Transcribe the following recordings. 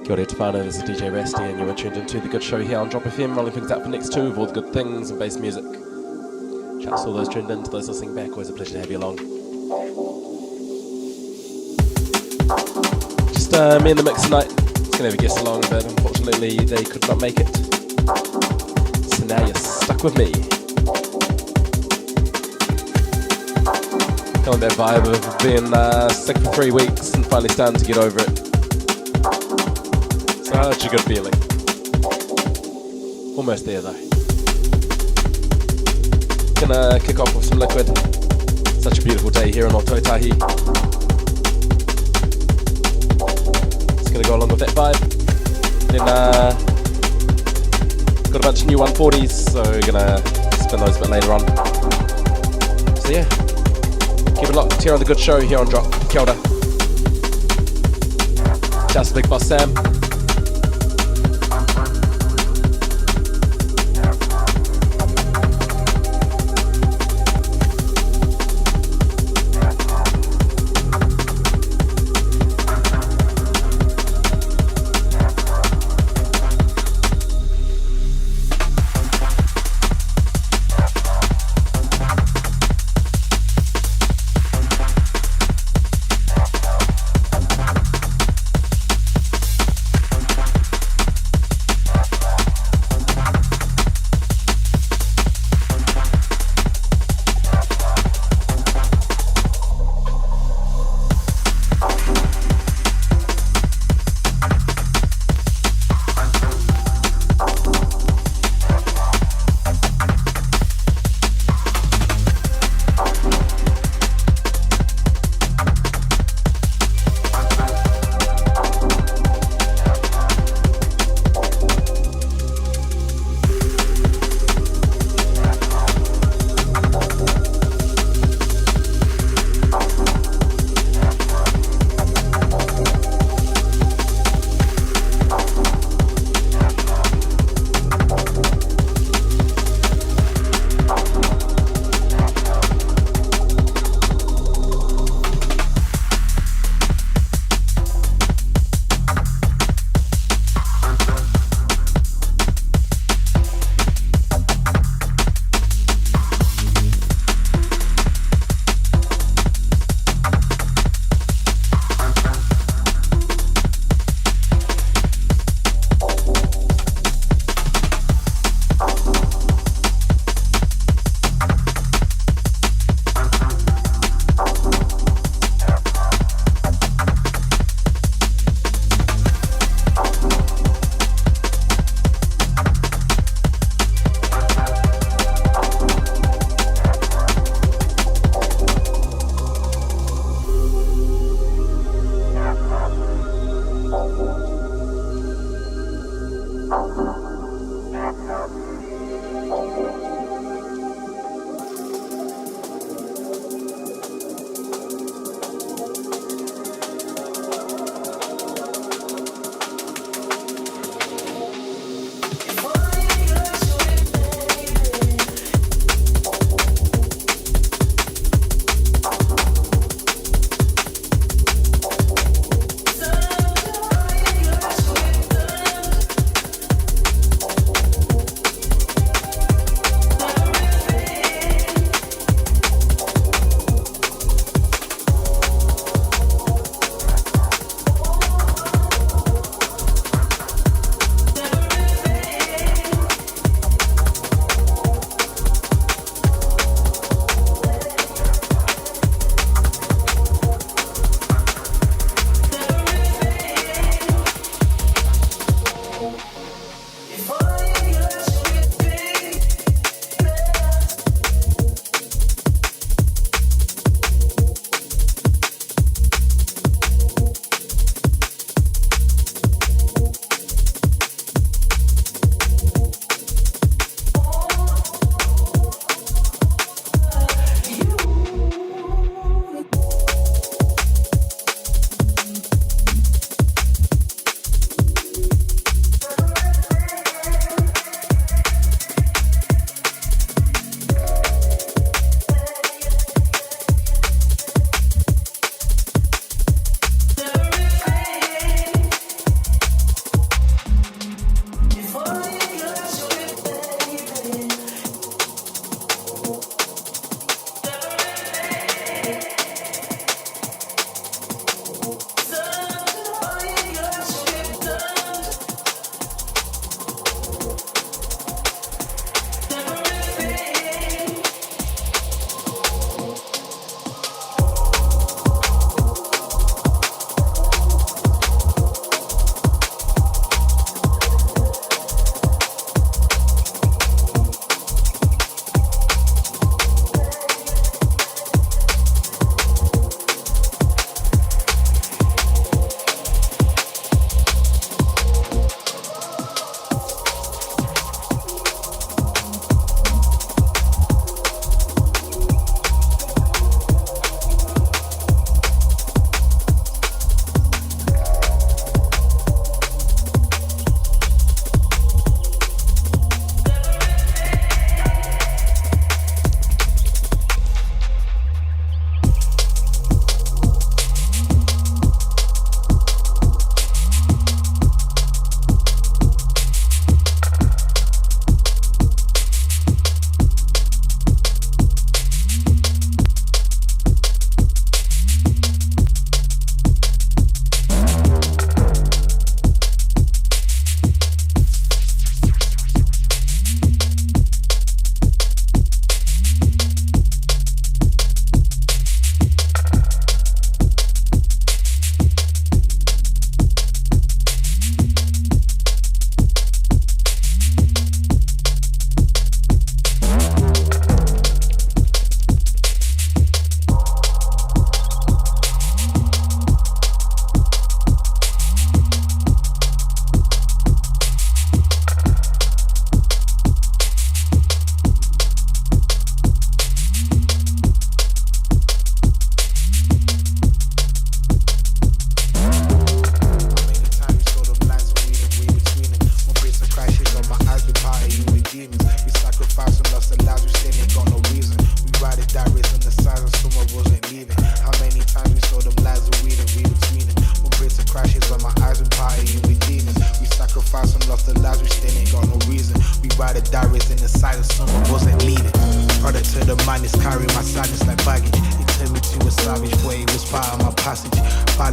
Kia ora Tefano, this is DJ Rasty and you are tuned into The Good Show here on Drop FM, rolling things out for next two of all the good things and bass music. Shouts to all those tuned in, to those listening back, always a pleasure to have you along. Just me in the mix tonight. It's going to have a guest along, but unfortunately they could not make it. So now you're stuck with me. Feeling that vibe of being sick for 3 weeks and finally starting to get over it. Such a good feeling. Almost there though. Gonna kick off with some liquid. Such a beautiful day here in Ototahi. Just gonna go along with that vibe. Then got a bunch of new 140s, so we're gonna spin those a bit later on. So yeah, keep it locked here on The Good Show here on Drop. Kia ora. Shouts to Big Boss Sam.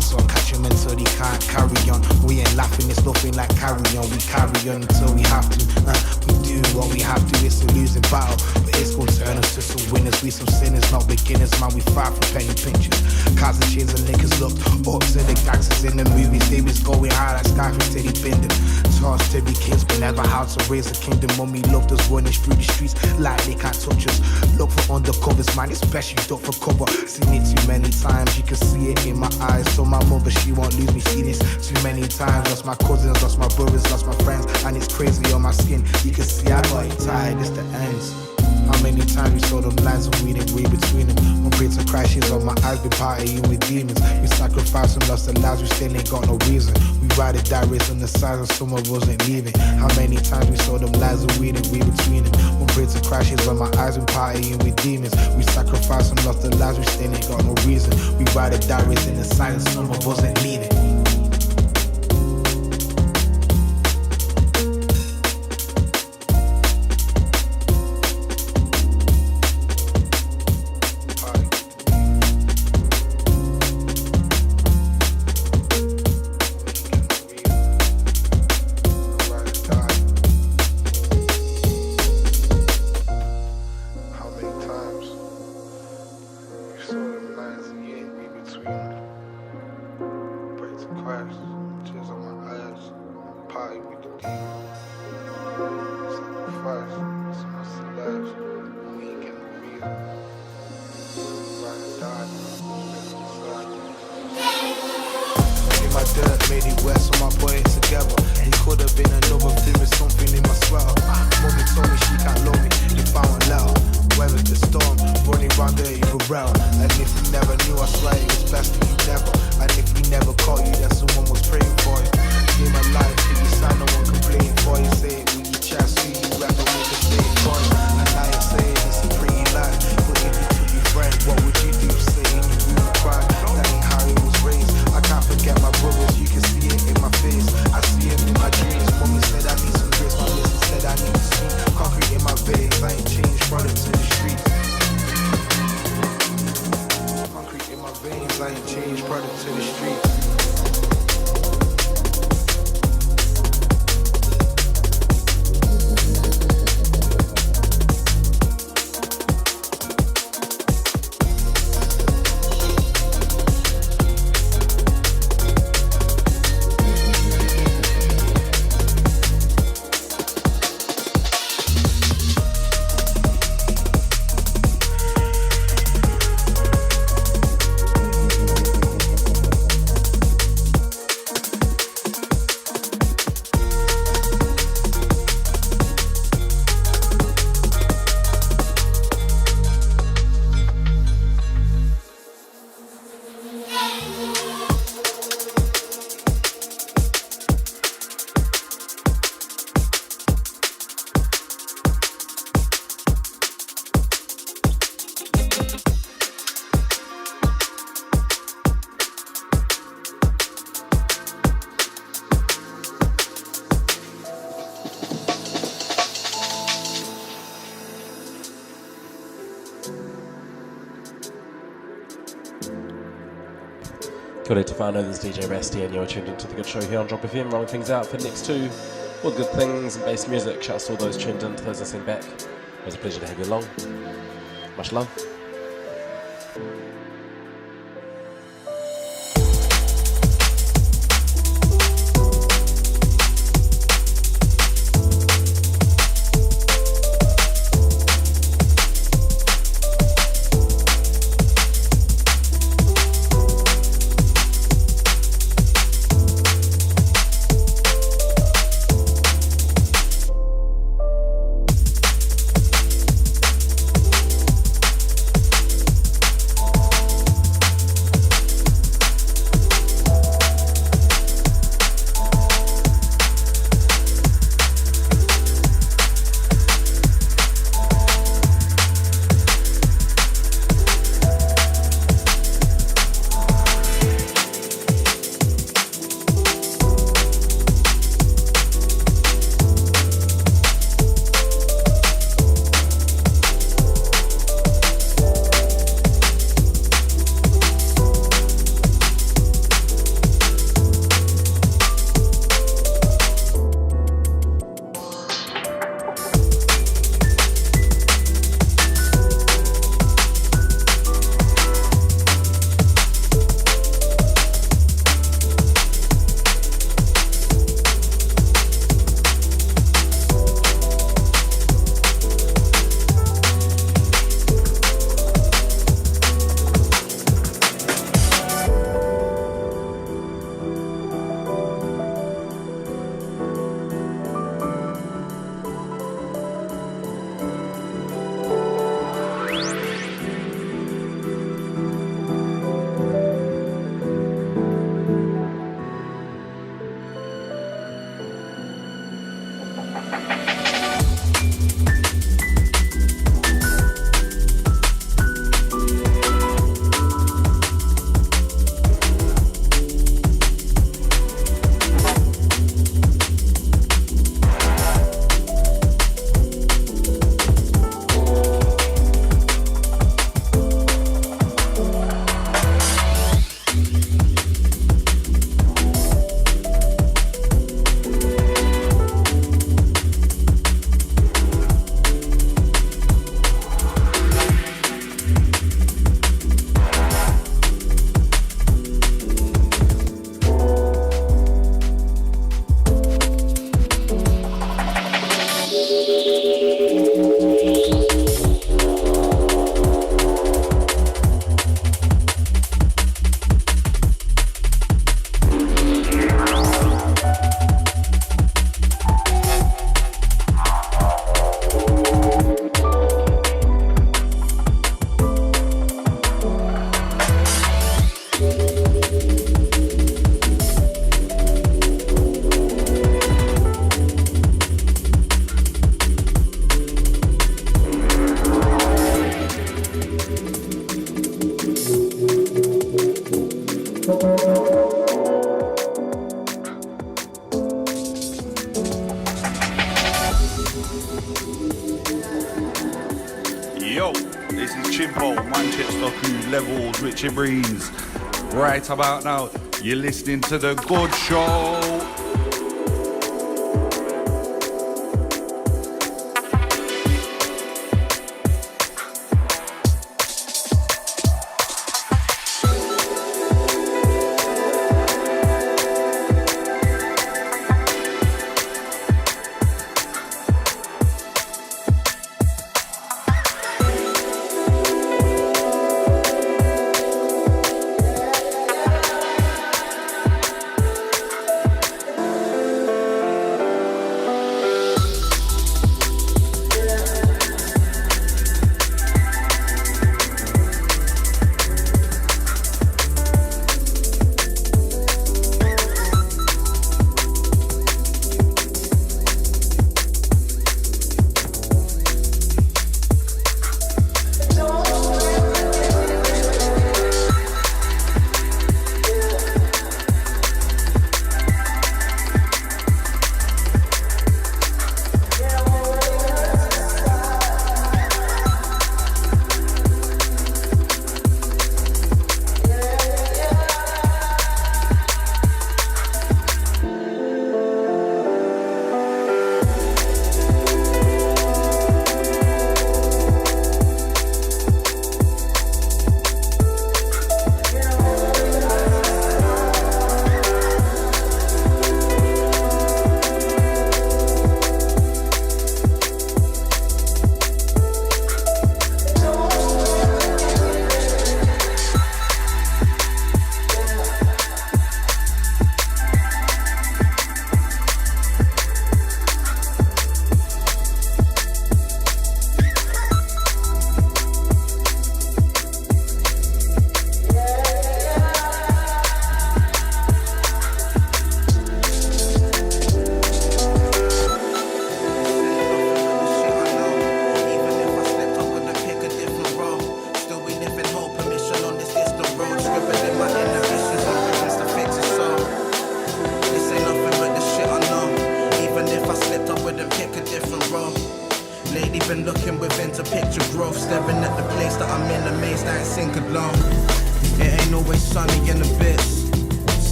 boys on, catch them until they can't carry on. We ain't laughing, it's nothing like carry on. We carry on until we have to. We do what we have to, it's a losing battle, but it's gonna turn us to some winners. We some sinners, not beginners, man, we fight for penny pinches. Cars and chains and liquors looked up to the gangsters in the movies. They was going high like Skyface till he bend them. Taught to be kids, but never how to raise a kingdom. When we loved us running through the streets like they can't touch us. Look for undercovers, man, especially duck for cover. Seen it too many times, you can see it in my eyes. So my mother, she won't lose me, see this too many times. Lost my cousins, lost my brothers, lost my friends, and it's crazy on my skin. You can see I got it tired, it's the ends. How many times we saw them lines and we didn't read between them. When prayed to crashes on my eyes, been partying with demons. We sacrificed and lost our lives, we still ain't got no reason. We ride or die race on the sides and some of us ain't leaving. How many times we saw them lies and we didn't read between them. When prayed to crashes on my eyes, been partying with demons. We sacrificed and lost our lives, we still ain't got no reason. We ride or die race in the sides and some of us ain't leaving. Good day to Fano, this is DJ Rasty and you're tuned into The Good Show here on Drop FM, rolling things out for the next two. All the good things and bass music. Shouts to all those tuned in, to those listening back. It was a pleasure to have you along. Much love. levels, Richie Breeze. Right about now, you're listening to The Good Show.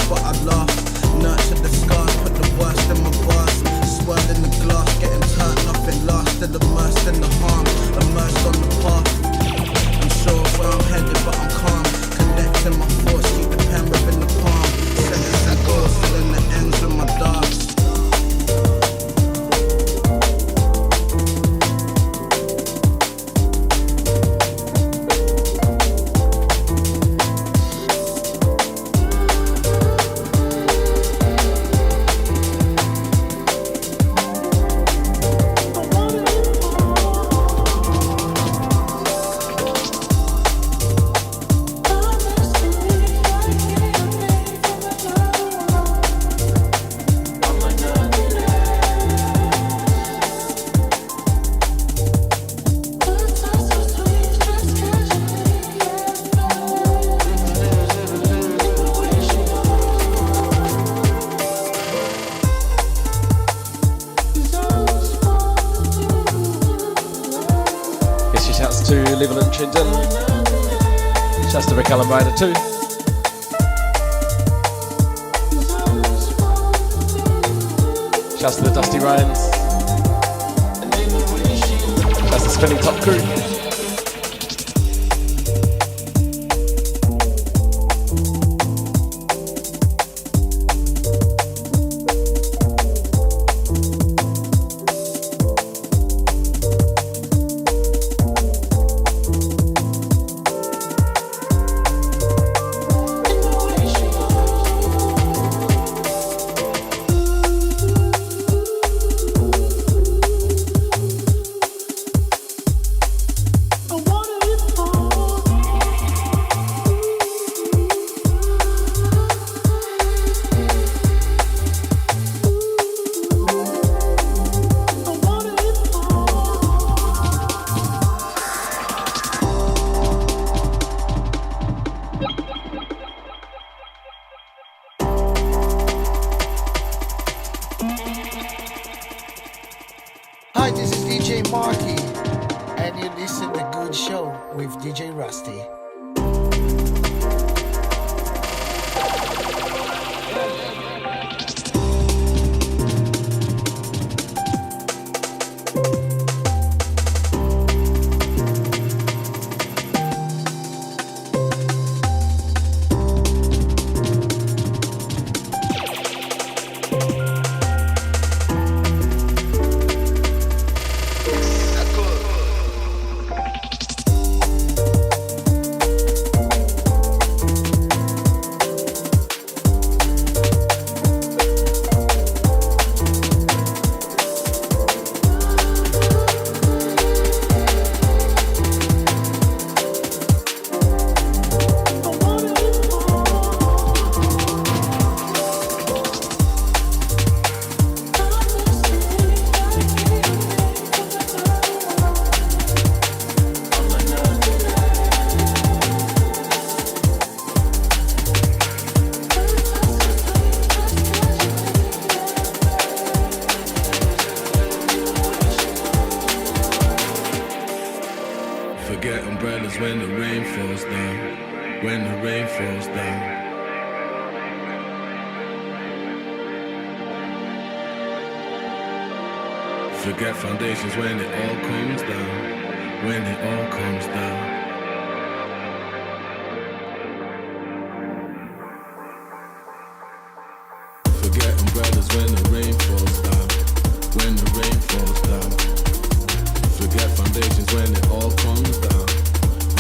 But I laugh, nurture the scars, put the worst in Leveland tuned in. Shouts to Rick Allen Rider too. Shouts to the Dusty Ryans. Shouts to Spinning Top Crew. Hi, this is DJ Marky, and you listen to Good Show with DJ Rasty. Forget umbrellas when the rain falls down. When the rain falls down. Forget foundations when it all comes down. When it all comes down. Forget umbrellas when the rain falls down. When the rain falls down. Forget foundations when it all comes down.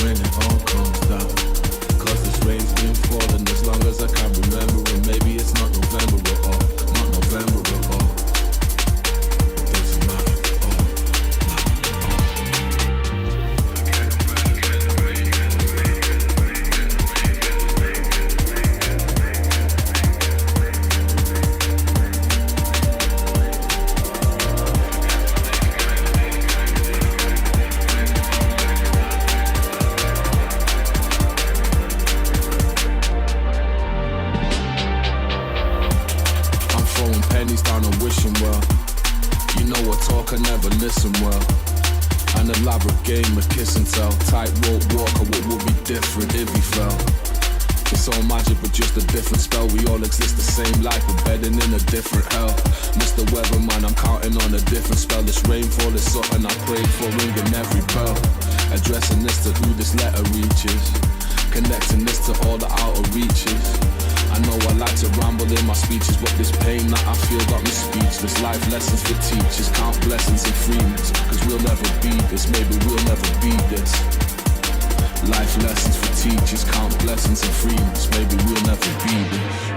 When it all comes down. Cause this rain's been falling as long as I can remember. And maybe it's not November at all. Not November at all. Doesn't matter at all. Pennies down and wishing well. You know what talk, I never listen well. An elaborate game of kiss and tell. Tightrope walker, what would be different if he fell? It's all magic but just a different spell. We all exist the same life but bedding in a different hell. Mr. Weatherman, I'm counting on a different spell. This rainfall is something I prayed for, ringing every bell. Addressing this to who this letter reaches. Connecting this to all the outer reaches. I know I like to ramble in my speeches, but this pain that I feel got me speechless. Life lessons for teachers, count blessings and freedoms. Cause we'll never be this, maybe we'll never be this. Life lessons for teachers, count blessings and freedoms. Maybe we'll never be this.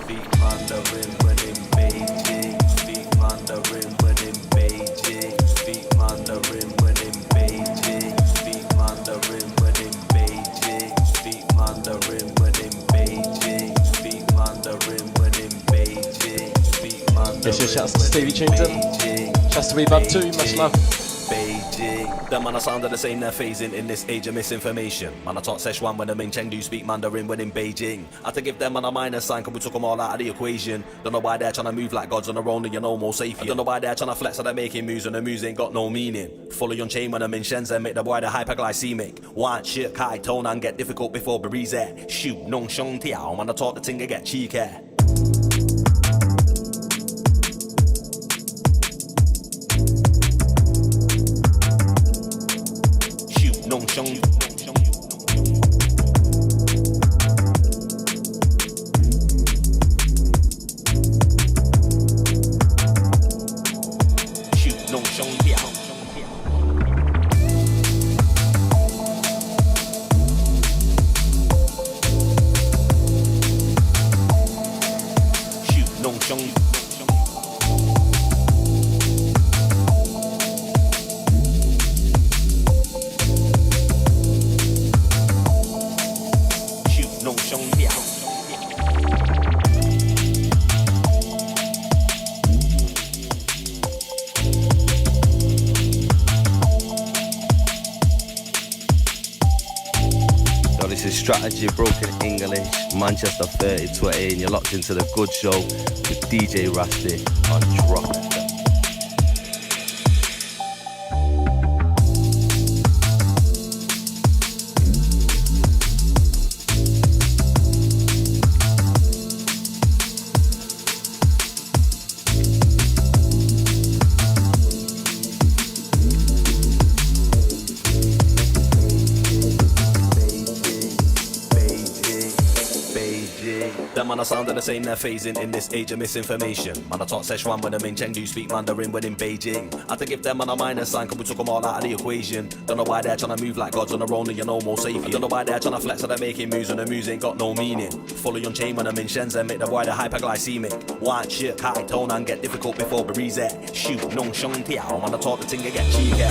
speak Mandarin when in Beijing. Speak Mandarin when in Beijing. Speak Mandarin when in Beijing. Speak Mandarin when in Beijing. Speak Mandarin when in Beijing. Speak Mandarin when in Beijing. Speak Mandarin. Yes, shouts to Stevie Tunes in. Shouts to me Bub too, much love. Beijing. Them man, I sound the same, they're phasing in this age of misinformation. Man, I taught Szechuan when I'm in Chengdu, speak Mandarin when in Beijing. I had to give them man a minus sign, cause we took them all out of the equation. Don't know why they're trying to move like gods on their own and you're no more safe. I don't know why they're trying to flex, so they're making moves and the moves ain't got no meaning. Fully on chain when I'm in Shenzhen, make the boy the hyperglycemic. Want shit, high tone and get difficult before breeze. Shoot, nong shong tiao, man, I taught the thing to get cheeky. Nong shong. Shoot, nong shong tiao. Shoot, nong shong. This is Strategy Broken English, Manchester 3020, and you're locked into the Good Show with DJ Rasty on Drop. Man, I sound the same, they're phasing in this age of misinformation. Man, I taught Szechuan when I'm in Chengdu, speak Mandarin when in Beijing. I had to give them man a minus sign, cause we took them all out of the equation. Don't know why they're trying to move like gods on their own and you're no more safe. I don't know why they're trying to flex, so they're making moves and the moves ain't got no meaning. Fully on chain when I'm in Shenzhen, make the boy the hyperglycemic. Want shit, high tone and get difficult before breeze. Shoot, nong shong tiao, man, I taught the thing to get cheeky.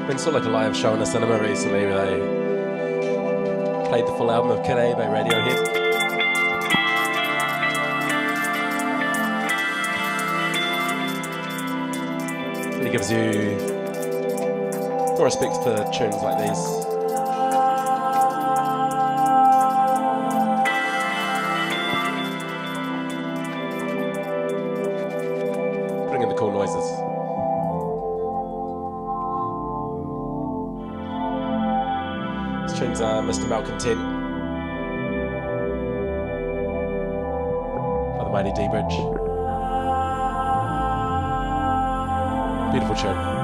Been sort of like a live show in the cinema recently where they played the full album of Kid A by Radiohead. And it gives you More respect for tunes like these. Bring in the cool noises. These tunes are Mr. Malcontent by the Mighty D Bridge. Beautiful tune.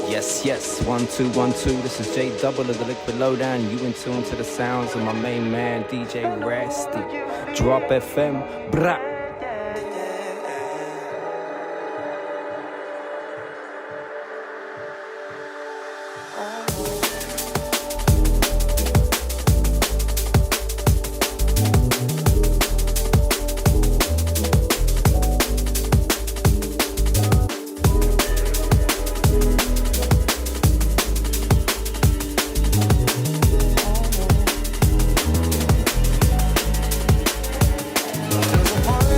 Yes, yes, 1 2 1 2. This is J Double of the Liquid Lowdown. You in tune to the sounds of my main man, DJ Rasty. Drop FM, brah. There's a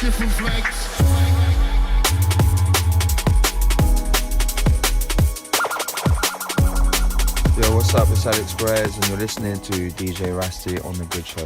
different flags. Yo, what's up? It's Alex Perez, and you're listening to DJ Rasty on The Good Show.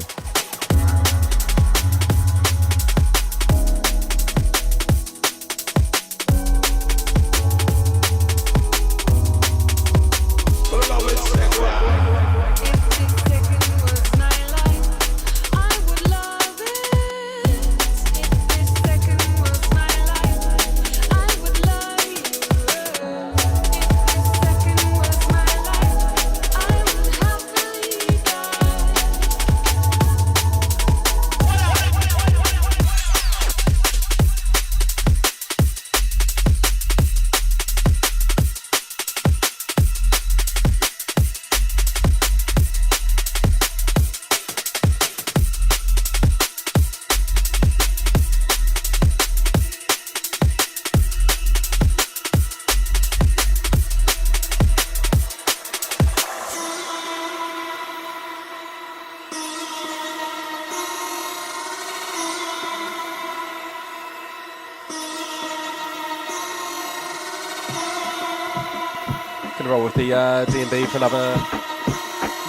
Roll with the D&D for another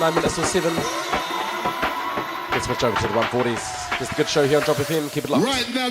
9 minutes or 7. Let's switch over to the 140s. It's a good show here on Drop FM. Keep it locked. Right now.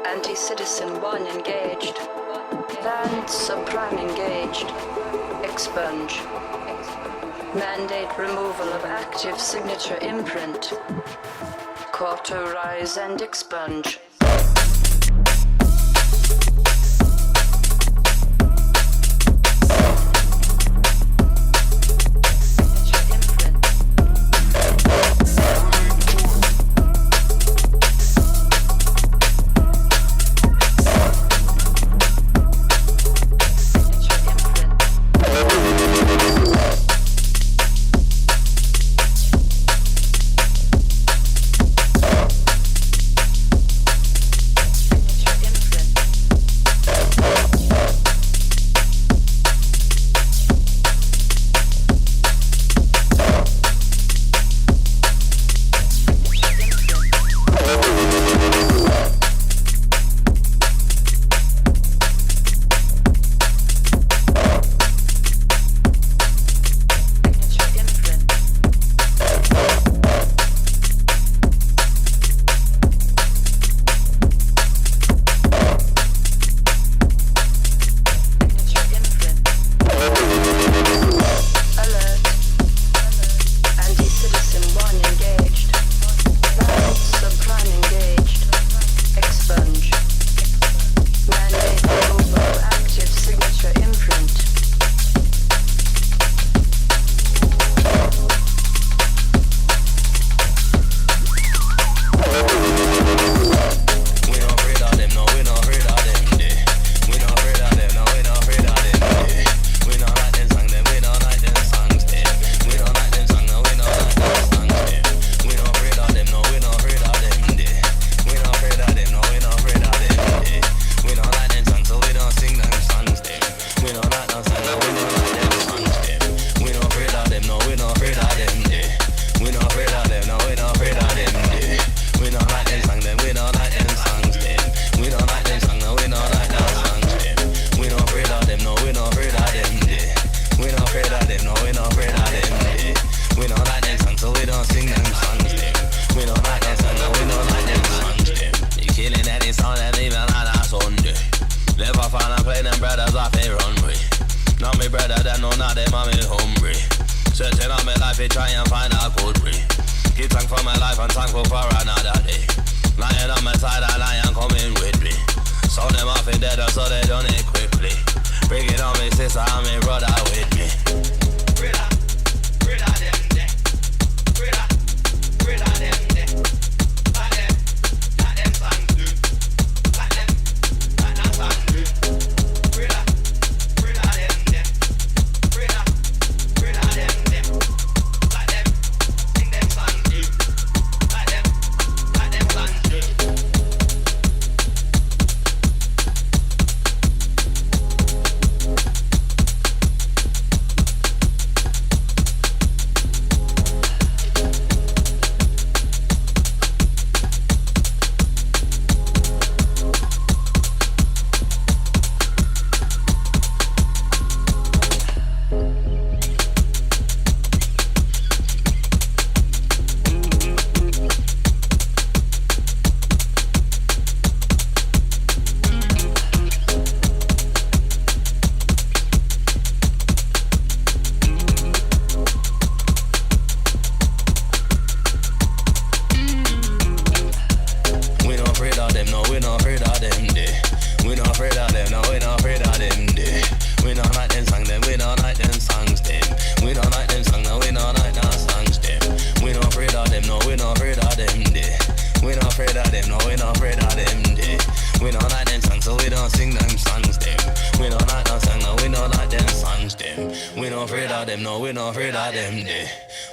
Anti-citizen 1 engaged. Van Sopran engaged. Expunge. Mandate removal of active signature imprint. Cauterize and expunge.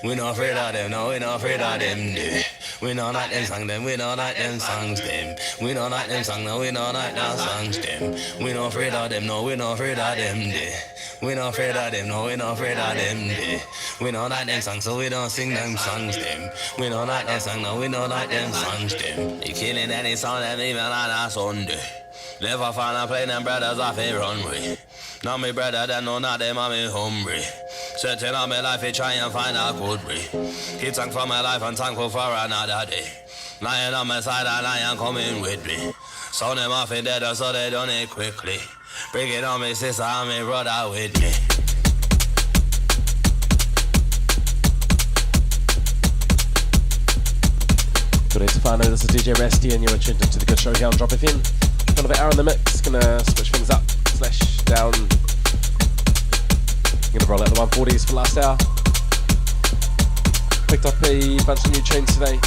We not afraid of them, no, we not afraid of them. We not like them song, them, we not like them songs, them. We not like them song, no, we not like them songs, them. We not afraid of them, no, we not afraid of them. We not afraid of them, no, we not afraid of them. We not like them songs, so we don't sing them songs, them. We not like them song, no, we not like them songs, them. You killing any song that even like that Sunday. Never find a plane and brothers off a runway. Now me brother, that know not them, I'm hungry. Searching on my life, I try and find a good way. Keep thankful for my life and thankful for another day. Lying on my side, a lion coming with me. Sound them off in dead, so they done it quickly. Bring it on me, sister, and me brother with me. Good day, Stefano. This is DJ Rasty, and you're tuned into the Good Show here on Drop FM. Kind of an hour in the mix. Gonna switch things up, / down. Gonna roll out the 140s for last hour. Picked up a bunch of new tunes today.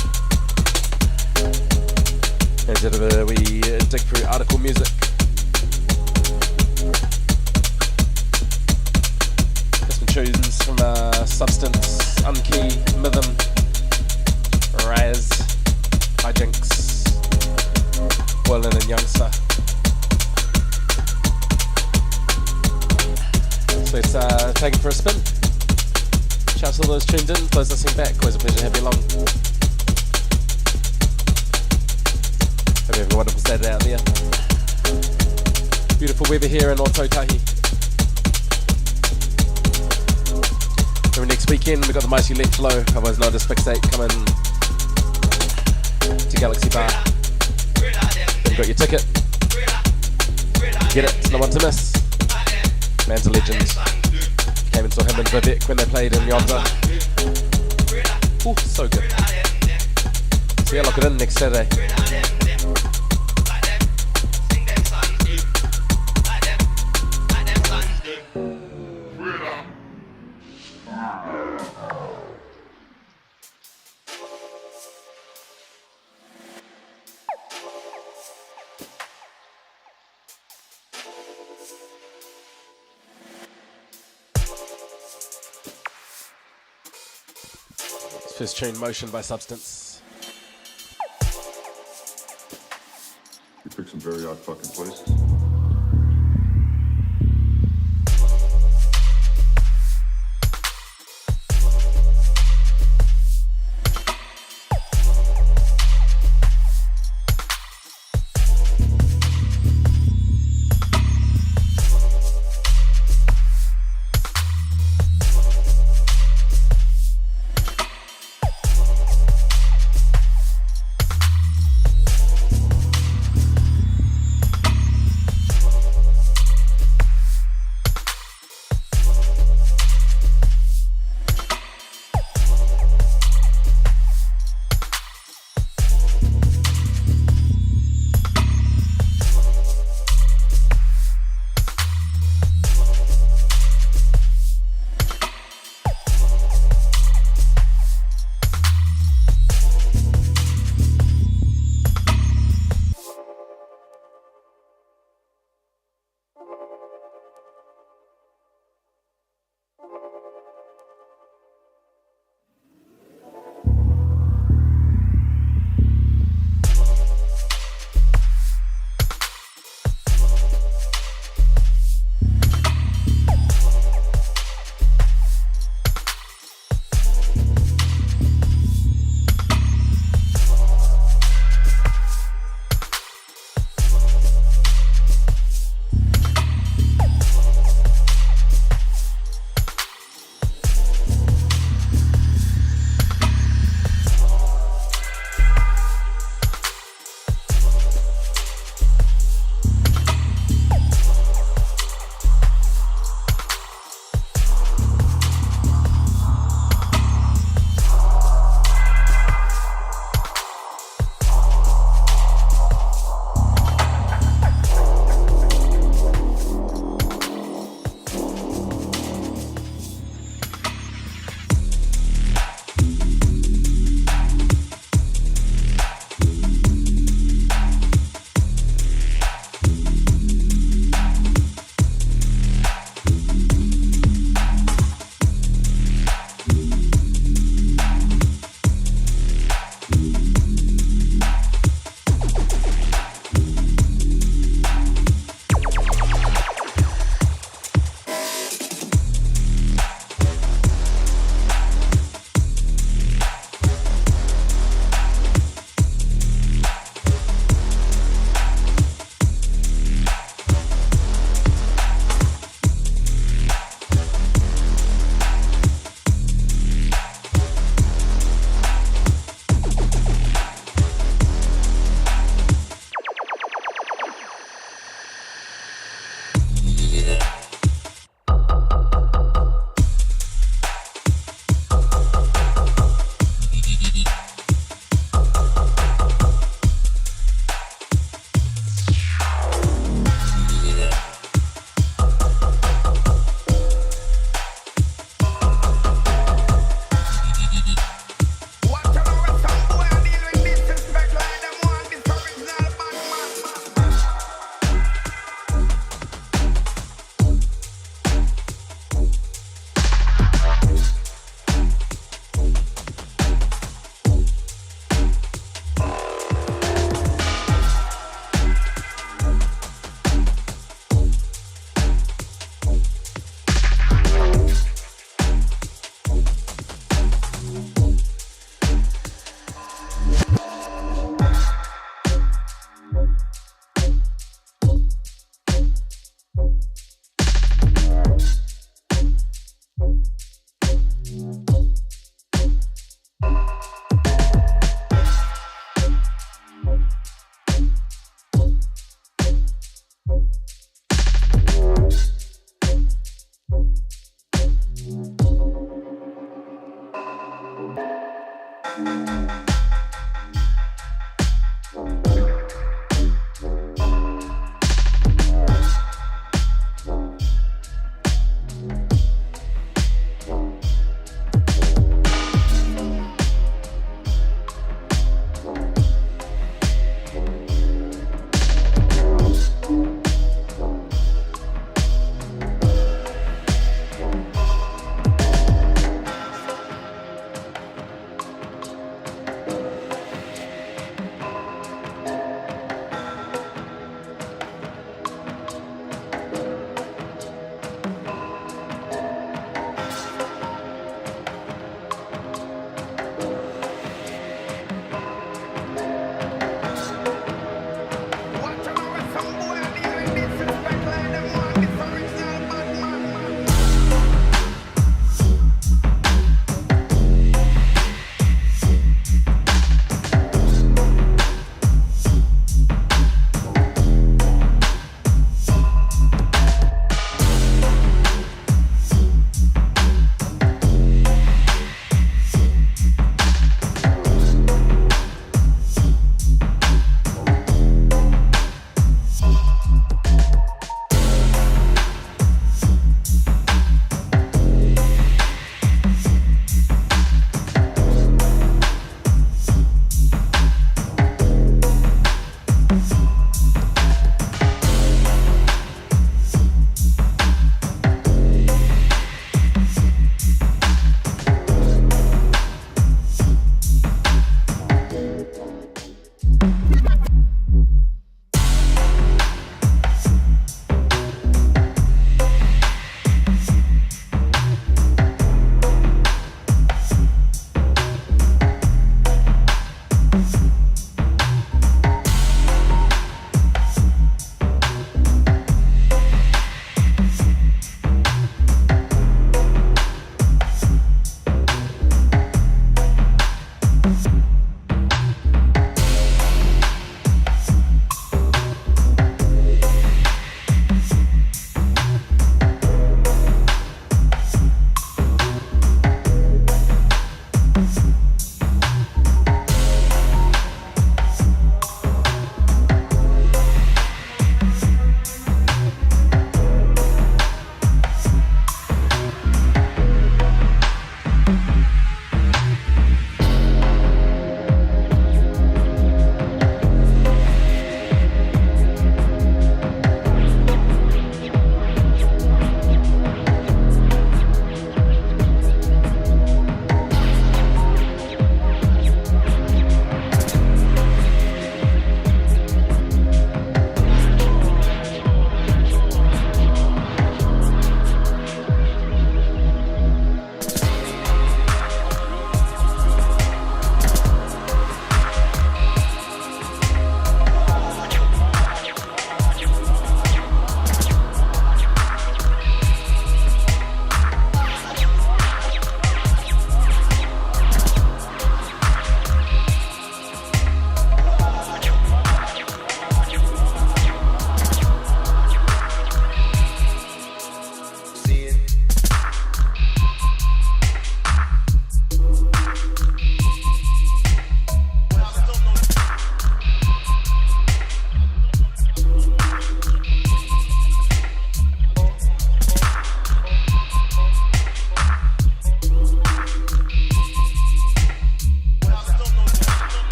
And did a wee dig through article music. Got some tunes from Substance, Unkey, Mythm, Raz, Hijinks, Boylan and Youngster. So let's take it for a spin. Shouts to all those tuned in, those listening back. Always a pleasure to have you along. Hope you're having a wonderful Saturday out there. Beautiful weather here in Ototahi. Remember next weekend we've got the Mighty Let Flow, otherwise known as Fixate, coming to Galaxy Bar. You've got your ticket. Get it, it's no one to miss. Man's a legend. Came and saw him and Vivek when they played in Yonda. Ooh, so good. So yeah, lock it in next Saturday. First tune, Motion by Substance. You picked some very odd fucking places.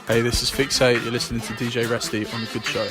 Hey, this is Fixate. You're listening to DJ Rasty on The Good Show.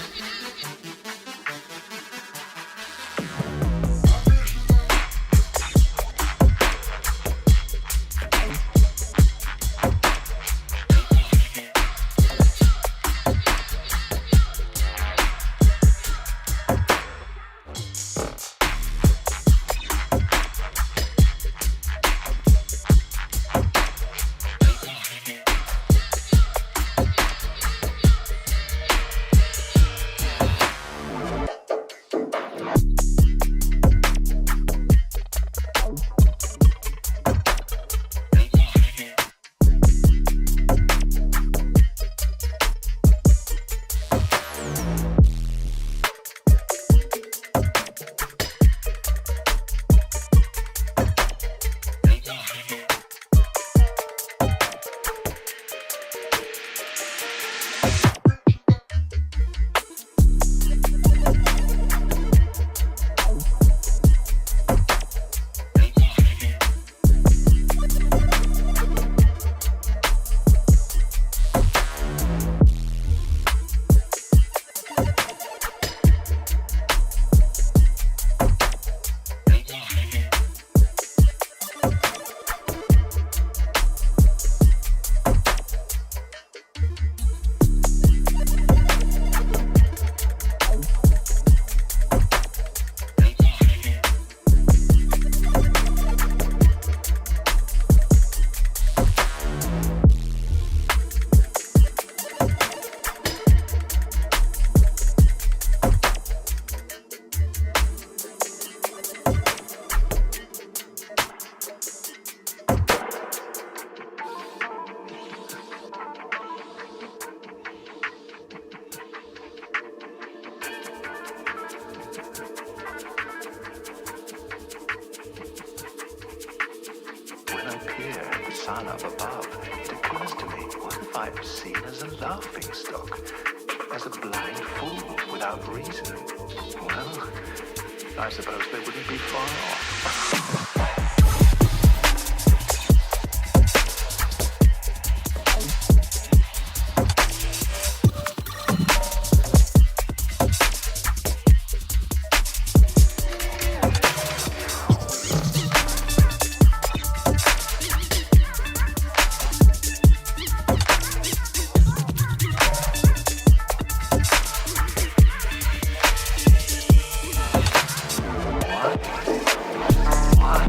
sun up above, it occurs to me, what if I'm seen as a laughing stock, as a blind fool without reason? Well, I suppose they wouldn't be far off. Why?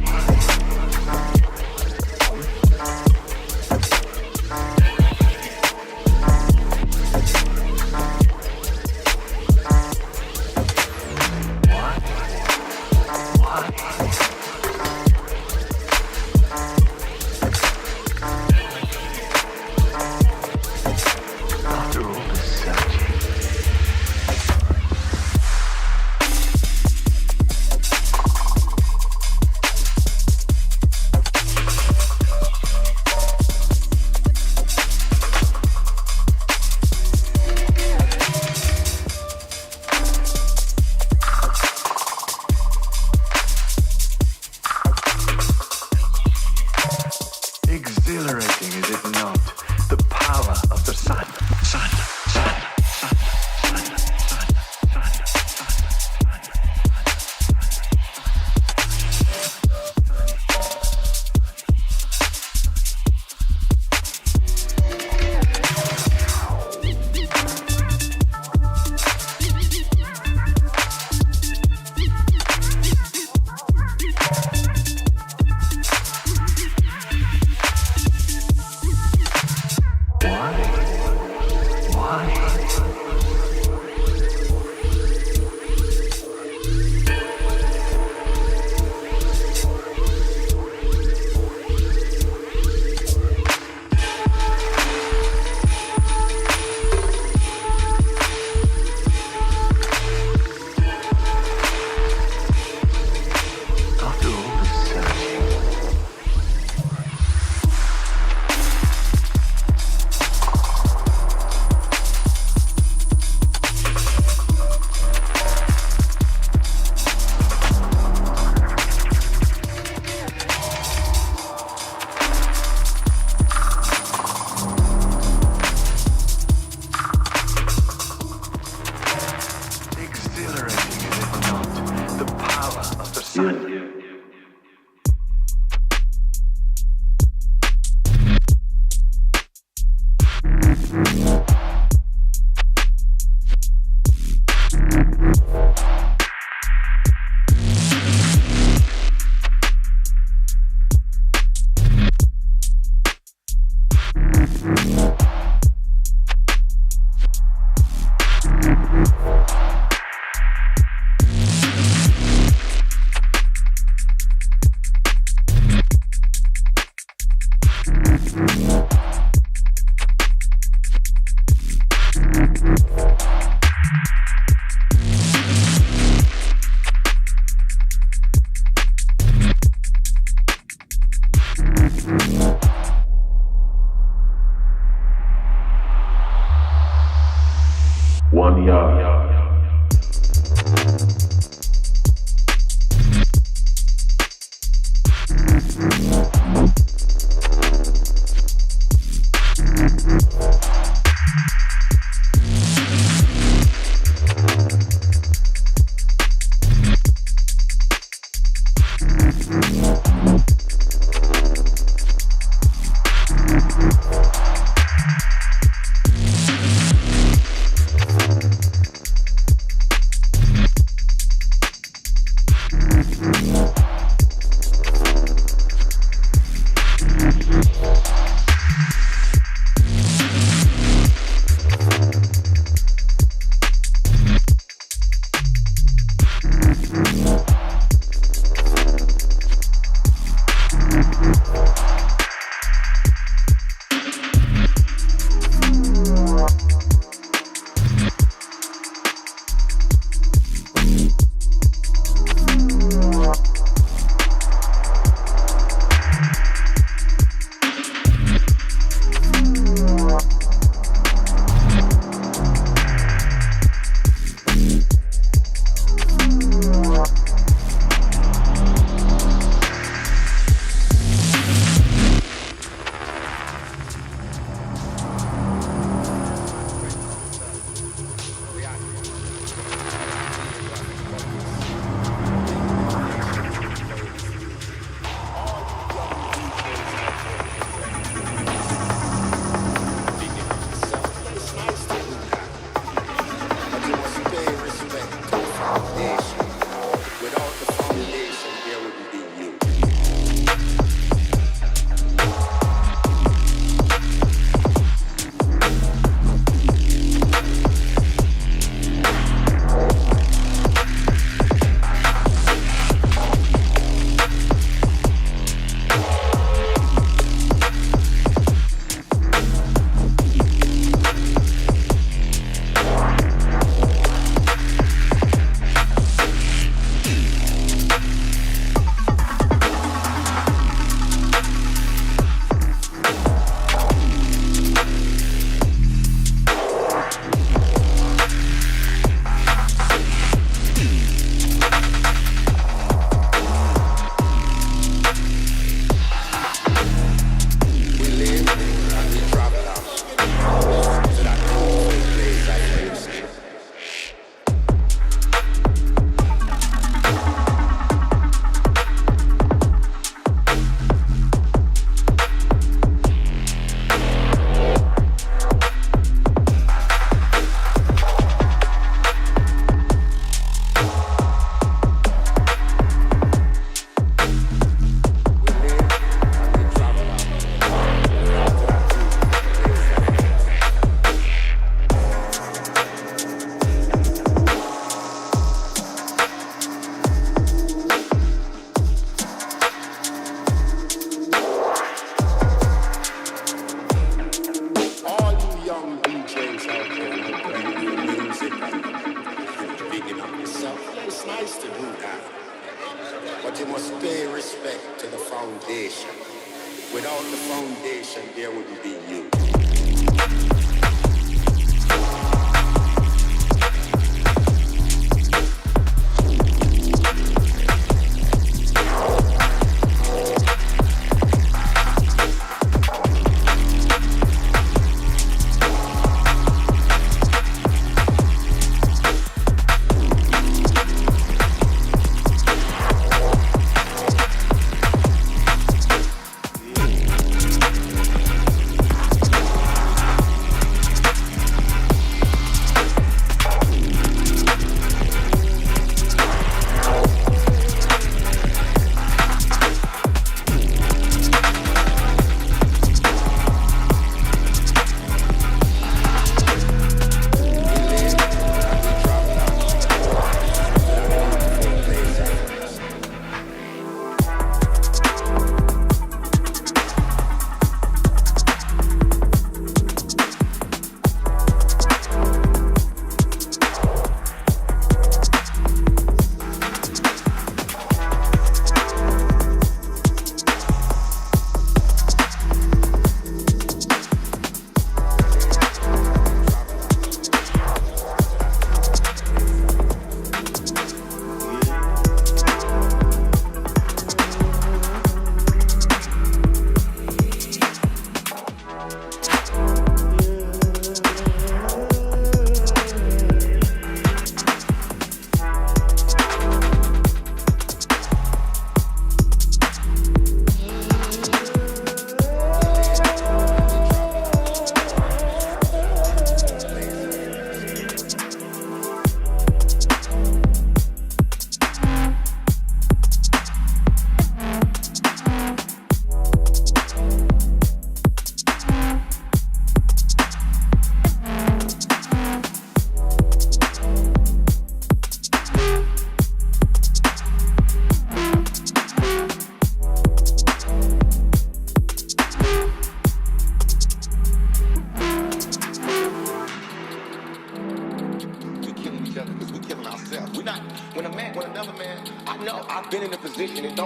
when another man, I know I've been in a position. It's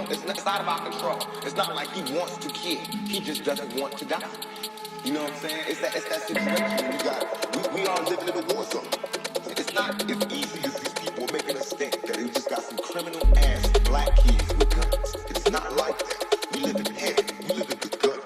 out of our control. It's not like he wants to kill. He just doesn't want to die. You know what I'm saying? It's that situation. We are living in a war zone. It's not as easy as these people are making us think that they just got some criminal ass black kids with guns. It's not like that. We live in hell. We live in the gut.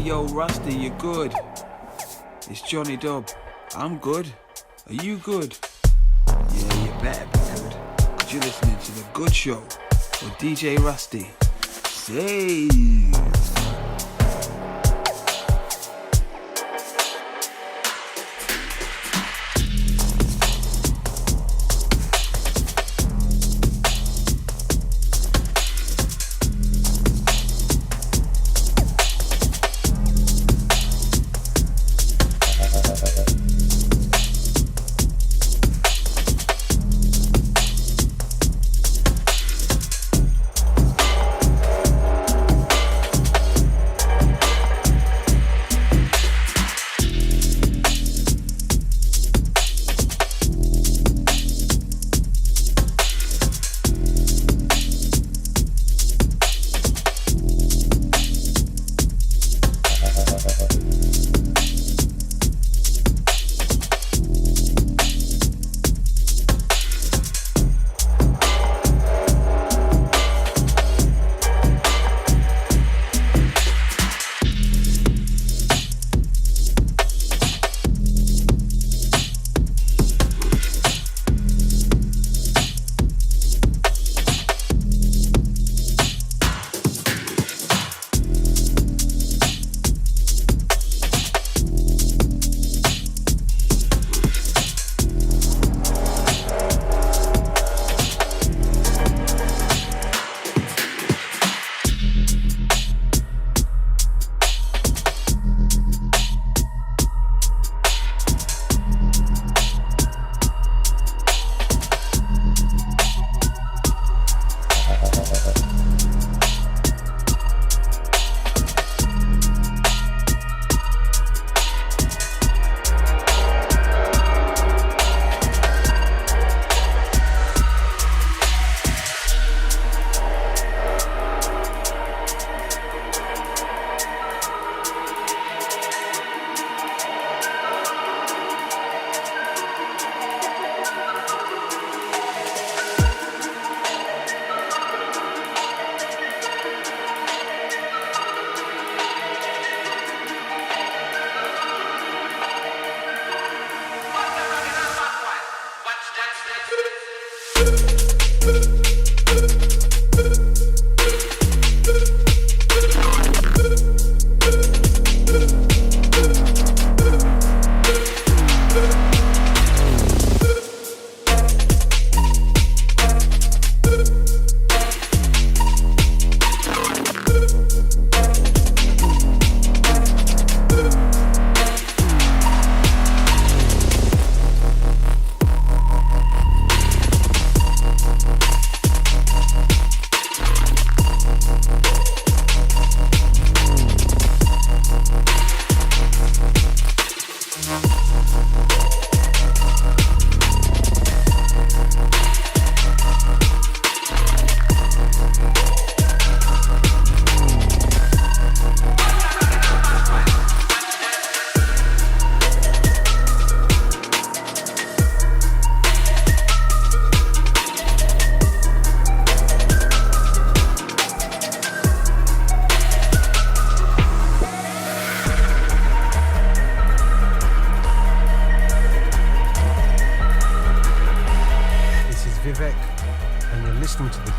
Yo, Rasty, you good? It's Johnny Dub. I'm good. Are you good? Yeah, you better be good. 'Cause you're listening to The Good Show with DJ Rasty. Say.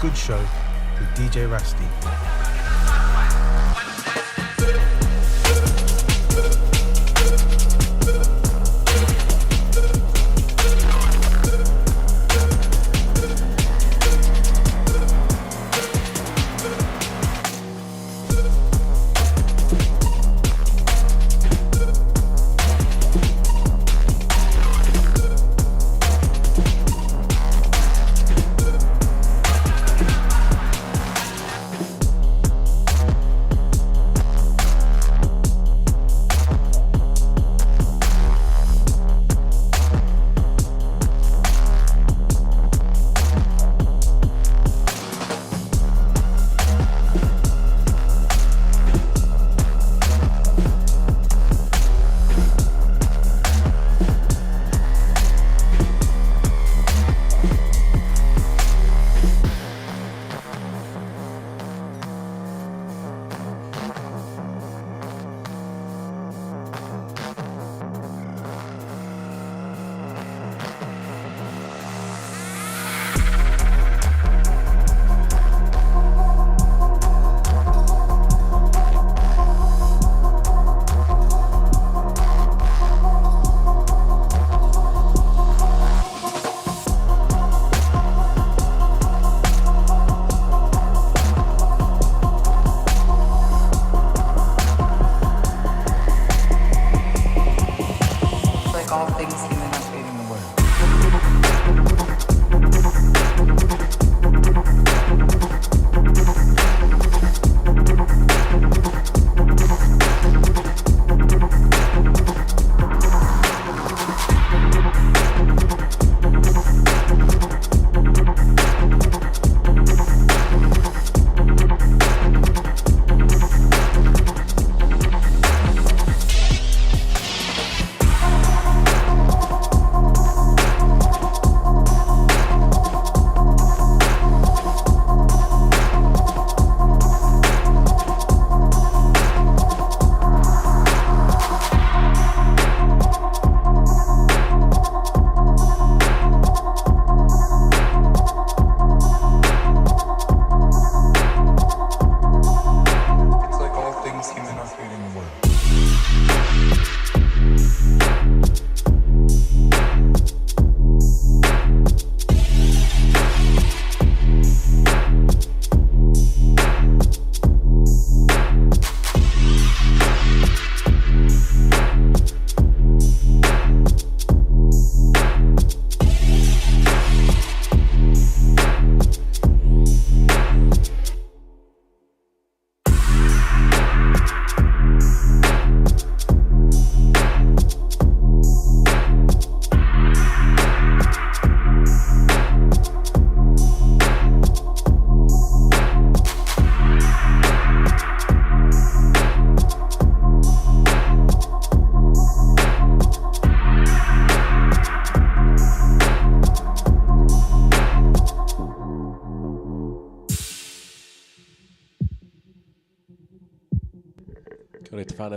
Good Show with DJ Rasty.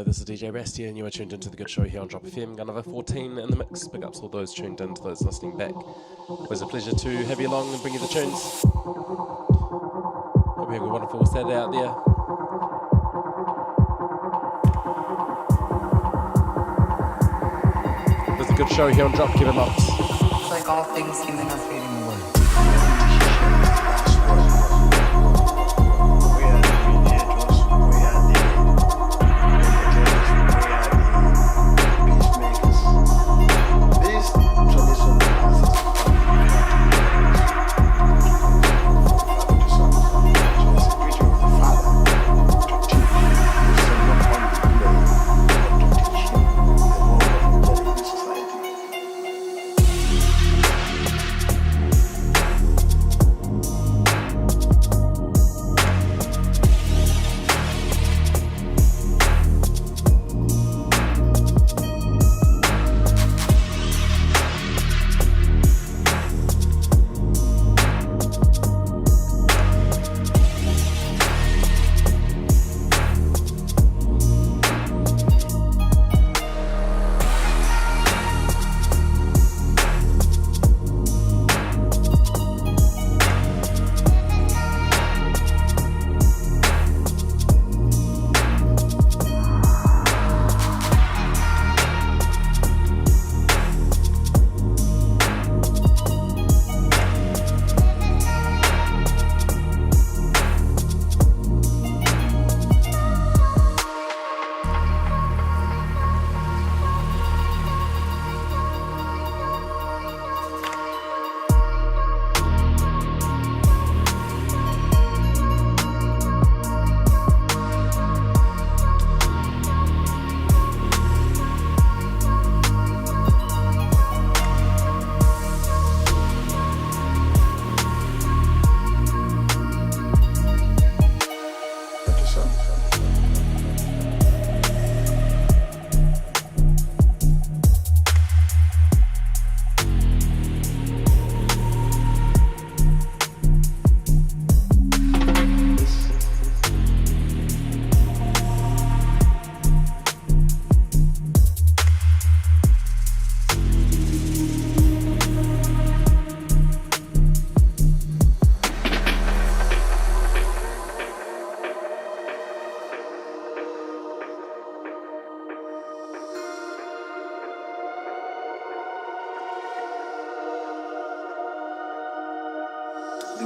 This is DJ Rasty and you are tuned into The Good Show here on Drop FM. Got another 14 in the mix. Big ups all those tuned in, to those listening back. Always a pleasure to have you along and bring you the tunes. Hope you have a wonderful Saturday out there. There's a good show here on Drop. Keep it locked. It's like all things human are fading away.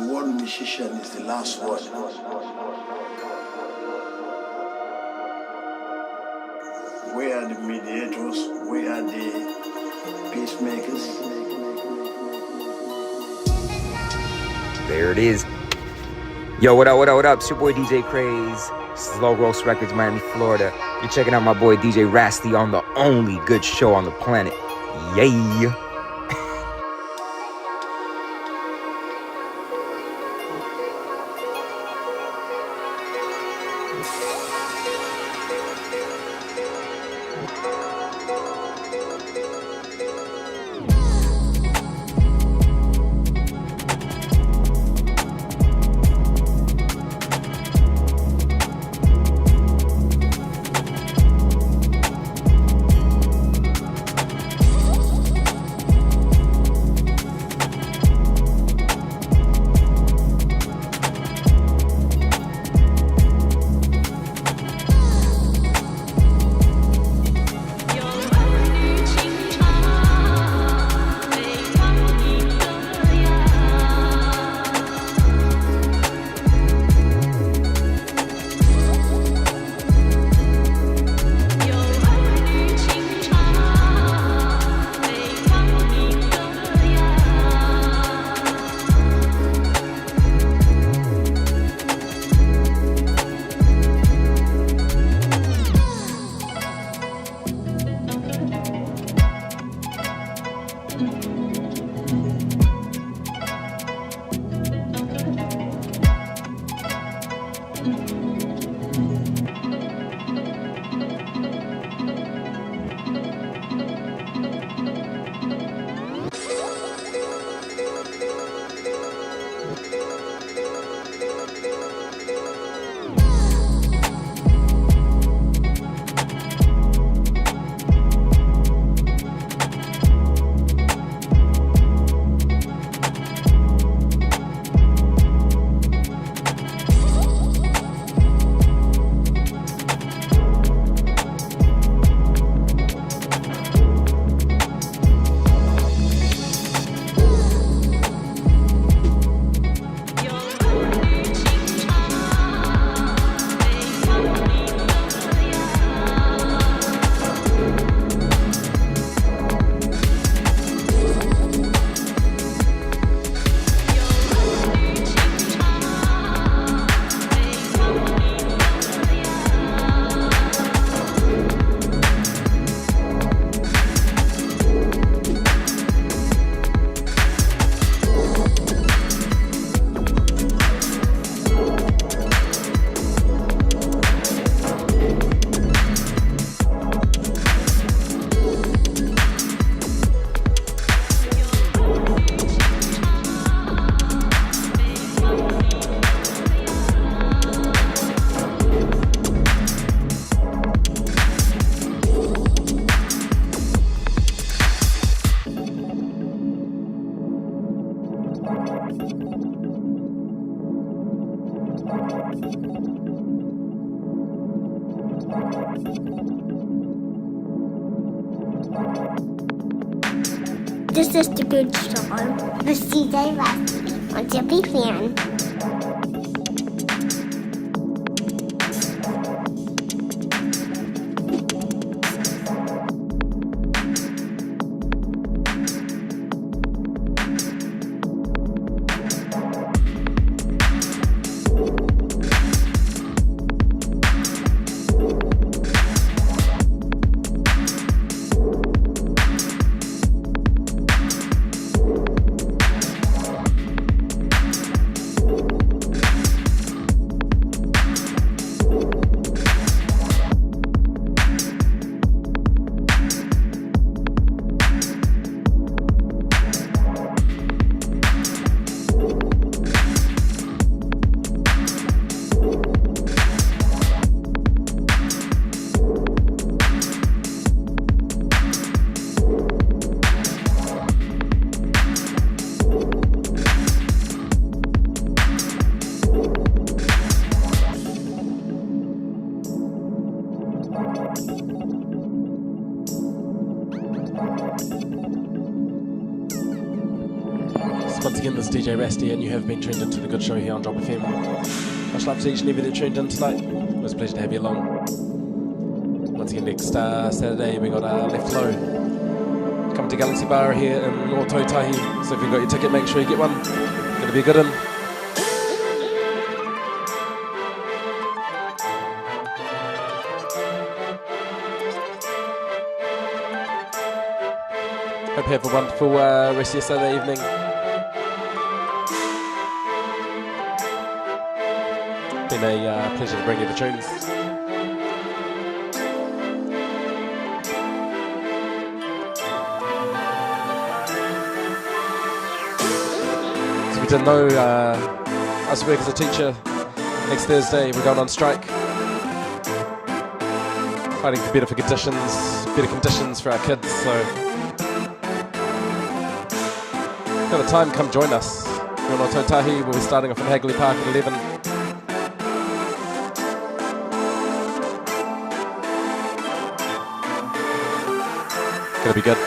one musician is the last one. Where are the mediators? Where are the peacemakers? There it is. Yo, what up, what up, what up? It's your boy DJ Craze. This is Low Roast Records, Miami, Florida. You're checking out my boy DJ Rasty on the only good show on the planet. Yay! This is the good show with DJ Rasty on Jippy Fan. Once again, this is DJ Rasty, and you have been tuned into the good show here on Drop FM. Much love to each and every that tuned in tonight. It was a pleasure to have you along. Once again, next Saturday we got Left Low coming to Galaxy Bar here in Ototahi. So if you've got your ticket, make sure you get one. It's going to be a good one. Hope you have a wonderful rest of your Saturday evening. Been a pleasure to bring you the tunes. So we didn't know, I was working as a teacher. Next Thursday we're going on strike. Fighting for better conditions for our kids. So if you've got a time, come join us. We're in Ototahi, we'll be starting off in Hagley Park at 11. Gonna be good.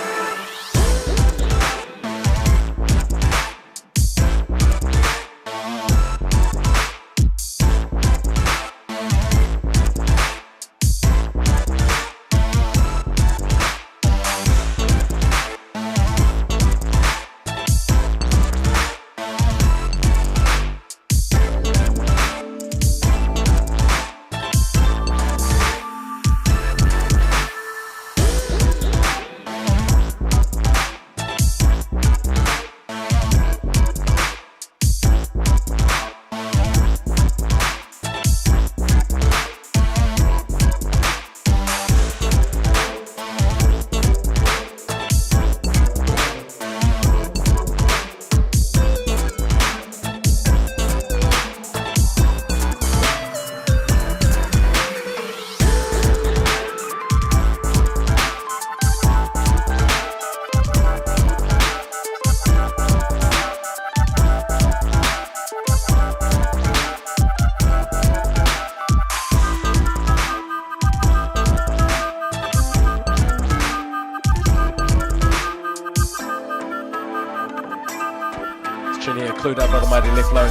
Clued up by the mighty Left Low.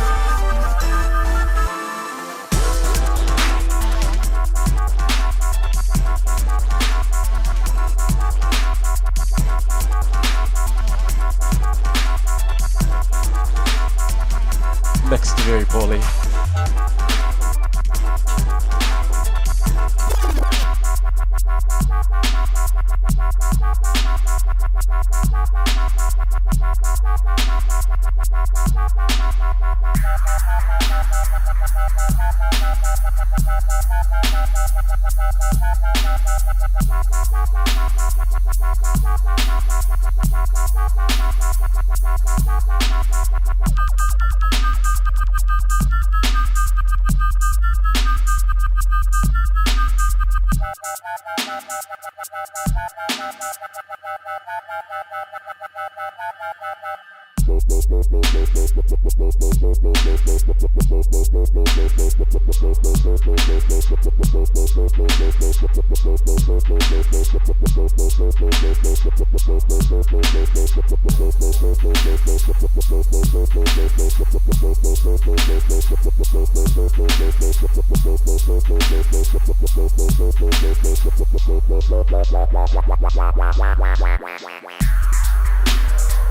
Mixed very poorly.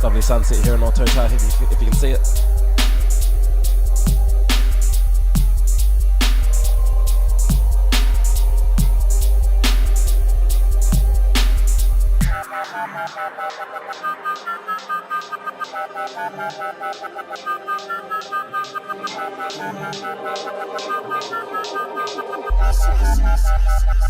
Lovely sunset here in Ototahi, if you can see it. Yes.